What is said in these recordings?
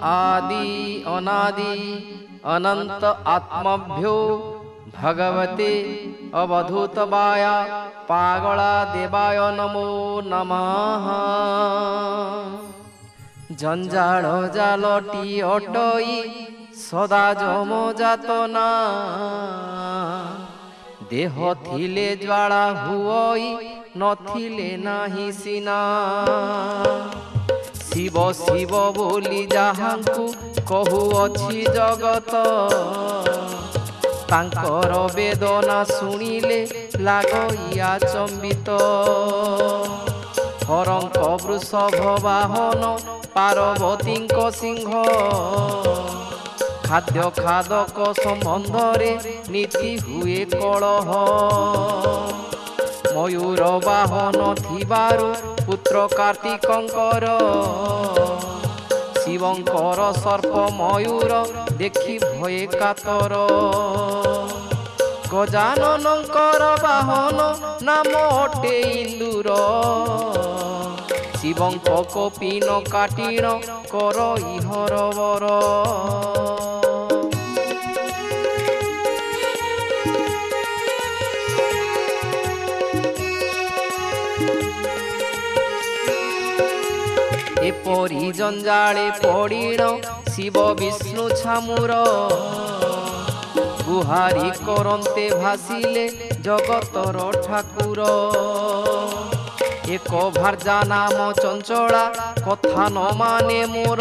आदि अनादि अनंत आत्मभ्यो भगवते अवधूतवाय पागला देवाय नमो नमः। जंजाल जालटी अटई सदा जम जातना देह थिले ज्वाला हुई नथिले नाही सिना। शिव शिव बोली जाहांकु कहुअछि जगत तांकर वेदना शुणिले लागइया चंबित। हरंक वृषभ वाहन पार्वतींक सिंह खाद्य खादक संबंधरे नीति हुए कलह। मयूर वाहन थिबारु पुत्र कार्तिकंकर शिवंकर सर्प मयूर देखि भये कातर। गजाननंकर वाहन नाम अटे इंदुर शिवंक कपिन काटिण कर इहर वर। एपरी जंजाले पड़िण शिव विष्णु छामुर गुहारी करन्ते भासिले जगतर ठाकुर। एक भार्जा नाम चंचला कथा न माने मोर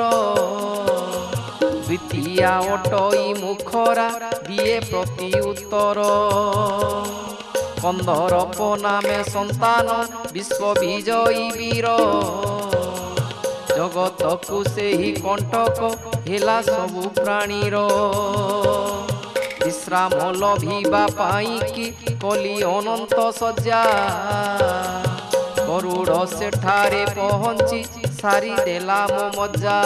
द्वितीया अटई मुखरा दिए प्रति उत्तर। कंदरप नामे संतान विश्व विजयी वीर जगत को से ही कंटक हेला सबु प्राणीर। विश्राम लभिबा पाई कि कली अनंत सज्जा गरुड़ सेठारे पहुंची सारी देला मो मज्जा।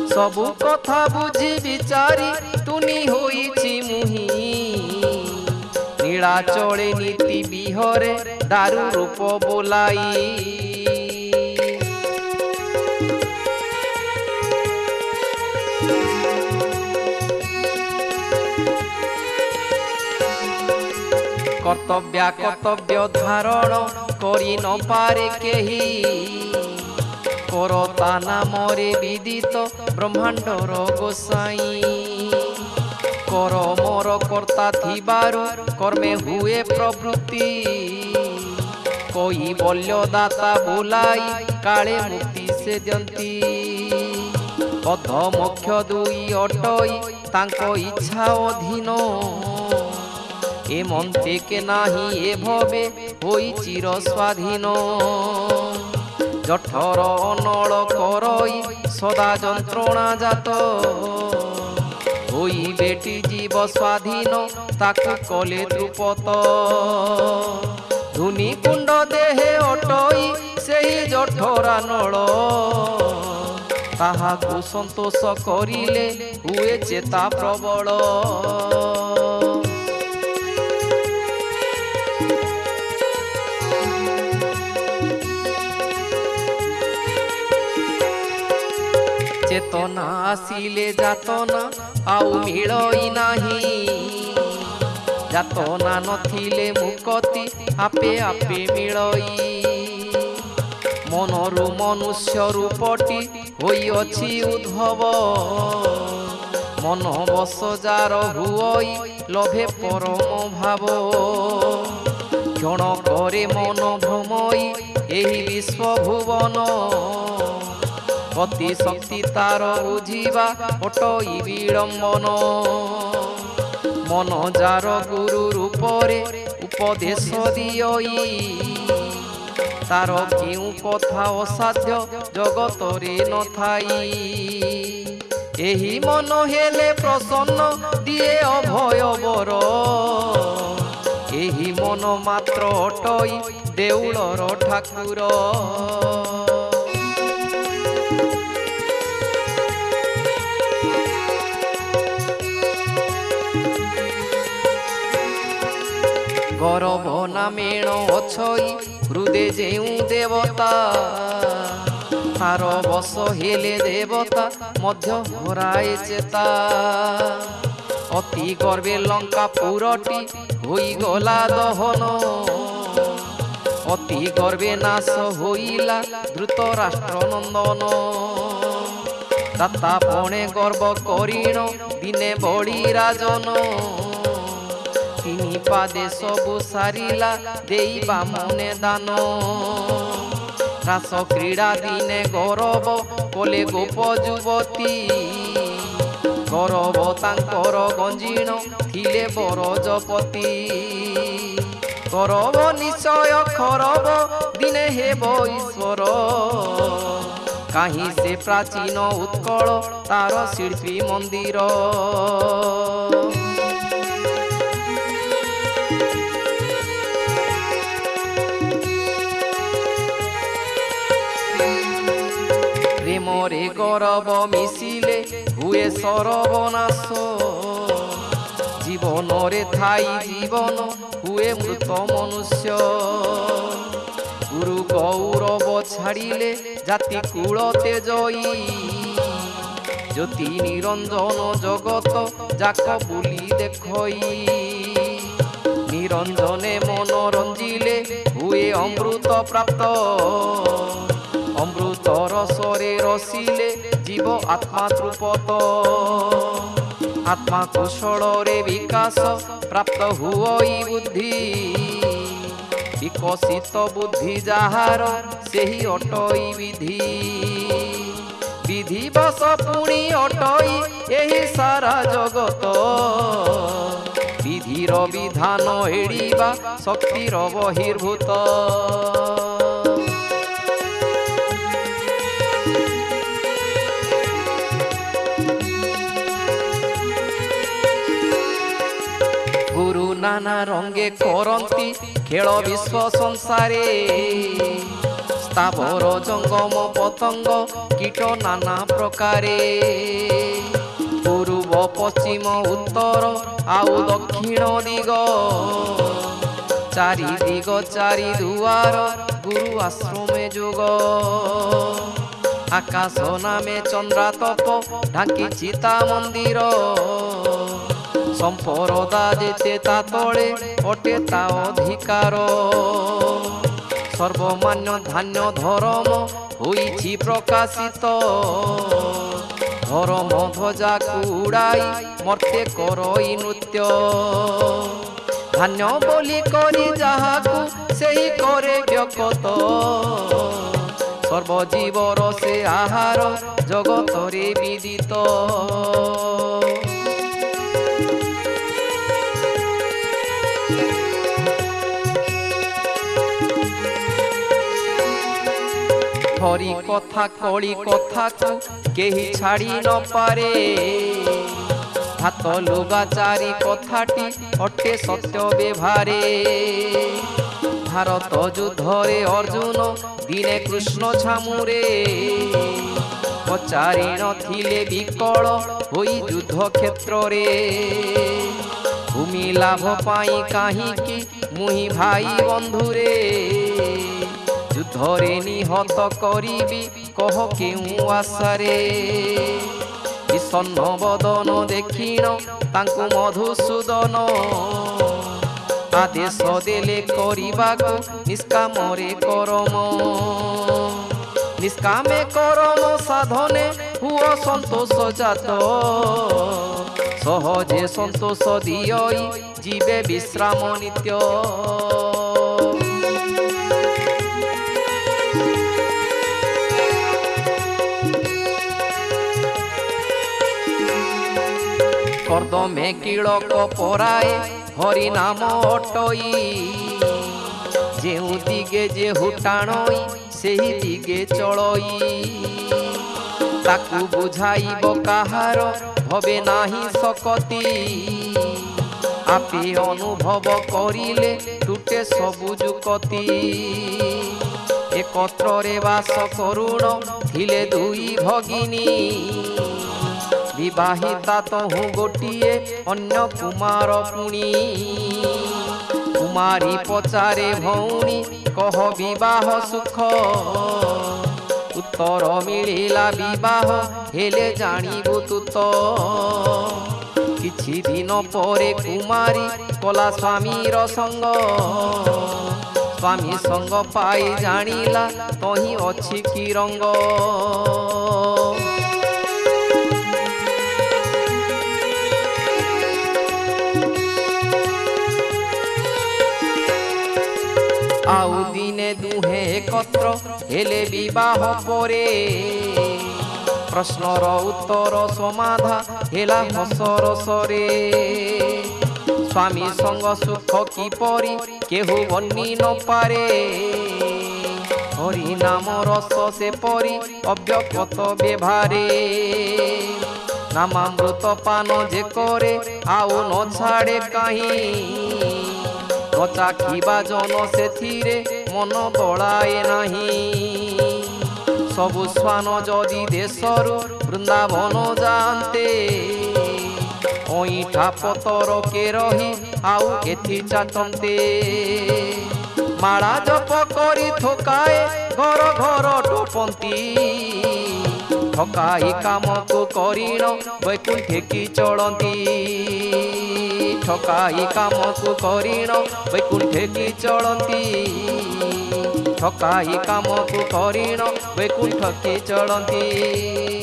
सबु कथा बुझी विचारी तुनी होईछि मुही नीलाचले नीति बिहरे दारु रूप बोलाई। कर्तव्य कर्तव्य धारण करी न पारे केही करता नामरे विदित ब्रह्मांडर गोसाई। कर मोर कर्ता थिबारु कर्मे हुए प्रवृत्ति कोई बल्यदाता बुलाई काले मुक्ति से दियंती। बद्ध मोक्ष दुई अटई तांको इच्छा अधीन ए मनते के नाही ए भवे होई चिर स्वाधीन। जठर अनल करई सदा जंत्रणा जात होई बेटी जीव स्वाधीन ताकु कले द्रुपत। धुनी कुंड देहे अटई सेही जठरा नल ताहाकु संतोष करिले हुए चेता प्रबल। चेतना आसिले जातना आउ मिलई नाही जातना नथिले मुक्ति आपे आपे मिलई। मनरु मनुष्य रूपटी होई अछि उद्भव मन बस जार हुई लभे परम भाव। क्षण करे मन भ्रमई एही विश्व भुवन गति शक्ति तार बुझिबा अटई विडंबन। मन जार गुरु रूपरे उपदेश दियई तार केउ कथा असाध्य जगतरे न थाई। एही मन हेले प्रसन्न दिए अभय बर एही मन मात्र अटई देउलर ठाकुर। गौरव नामेण अछई हृदय जेउ देवता তার বশ হেলে দেবতা মধ্য হরায় চেতা অতি গর্বে লঙ্কা পুরটি হইগলা দহন অতি গর্বে নাশ হইলা দ্রুত রাষ্ট্র নন্দন দাতা পণে গর্ব করিণ দিনে বড়ি রাজন তিনি পাদে সবু সারিলা দেইবা মনে দান রাস ক্রীড়া দিনে গৌরব কলে গোপ যুবতী গৌরব তাঙ্কর গঞ্জিণ থিলে বরজপতি গৌরব নিশ্চয় খরব দিনে হেব ঈশ্বর কাহি সে প্রাচীন উৎকଳ তার শিল্পী মন্দির প্রেমরে গৌরব মিশিলে হুয়ে সর্বনাশ জীবনরে থাই জীবন হুয়ে মৃত মনুষ্য গুরু গৌরব ছাড়িলে জাতি কূলতে জয়ী জ্যোতি নিরঞ্জন জগত যাক বুলি দেখই নিরঞ্জনে মন রঞ্জিলে হুয়ে অমৃত প্রাপ্ত অমৃত রসরে রসিলে জীব আত্মা ধ্রুপত আত্মা কুশলরে বিকাশ প্রাপ্ত হুই বুদ্ধি বিকশিত বুদ্ধি যাহার ସେହି ଅଟଇ ବିଧି ବିଧି ବସ ପୁଣି ଅଟଇ ଏହି ସାରା ଜଗତ ବିଧିର ବିଧାନ ଏଡ଼ିବା ଶକ୍ତିର ବହିର୍ଭୂତ গুরু নানা রঙে করন্তি খেল বিশ্ব সংসারে স্থাবর জঙ্গম পতঙ্গ কীট নানা প্রকারে পূর্ব পশ্চিম উত্তর আউ দক্ষিণ দিগ চারি দিগ চারি দুয়ার গুরু আশ্রমে যোগ আকাশ নামে চন্দ্রাতপ ঢাকি চিতা মন্দির সম্পরদা যেতে তা তলে অটে তা অধিকার সর্বমান্য ধান্য ধর্ম হইছি প্রকাশিত ধর্ম ধ্বজাকু উড়াই মর্তে করই নৃত্য ধান্য বলি করি যাহাকু সেই করে ব্যকত সর্বজীবর সে আহার জগতরে বিদিত হরি কথা কলি কথাকু কেহি ছাড়ি ন পারে হাত লুগা চারি কথাটি অটে সত্য ব্যবহারে ভারত যুদ্ধরে অর্জুন দিনে কৃষ্ণ ছামুরে পচারি নথিলে বিকল হই যুদ্ধ ক্ষেত্রে ভূমি লাভ পাই কাহিকি মুহি ভাই বন্ধুরে যুদ্ধরে নিহত করিবি কহ কেউ আশারে বিষণ্ণ বদন দেখিণ তাঙ্কু মধুসূদন আদেশ দেলে করিবাকু নিষ্কামরে করম নিষ্কামে করম সাধনে হুয় সন্তোষ জাত সহজে সন্তোষ দিয়ই জীবে বিশ্রাম নিত্য কর্দমে কিড়ক পরায় হরি নাম অটই যেউ দিগে যে হুটাণই সেই দিগে চলই তাকু বুঝাইব কাহার হবে নাহি শকতি আপে অনুভব করিলে টুটে সবু যুকতি একত্রে বাস করুণ থিলে দুই ভগিনী বিবাহিতা তহু গোটিয়ে অন্য কুমার পুণী কুমারী পচারে ভৌণী কহ বিবাহ সুখ उत्तर मिलिला विवाह हेले जानिबु तू तो किछि दिन परे कुमारी कला स्वामीर संग स्वामी संग पाई जानिला तही अछि कि रंग आउ दिने दुहे एकत्र हेले विवाह परे प्रश्नर उत्तर समाधा हेला हसर सरे स्वामी संग सुख किपरि केहु बन्नी न पारे हरि नाम रस से परि अव्यक्त व्यवहारे नामामृत पान जे करे आउ न छाड़े कहीं चाखिबा जन से मन बड़ाए नहीं सबु स्वान जदि देशरु वृंदावन जाते ओईठा पतर के रही आउ एथि चाटंते माला जप करी थकाए घर घर टोपंती ठकाई काम को करिण वैकुंठे की चढ़ती ठकाई काम को करिण वैकुंठे की चढ़ती ठकाई काम को करिण वैकुंठ की चढ़ती।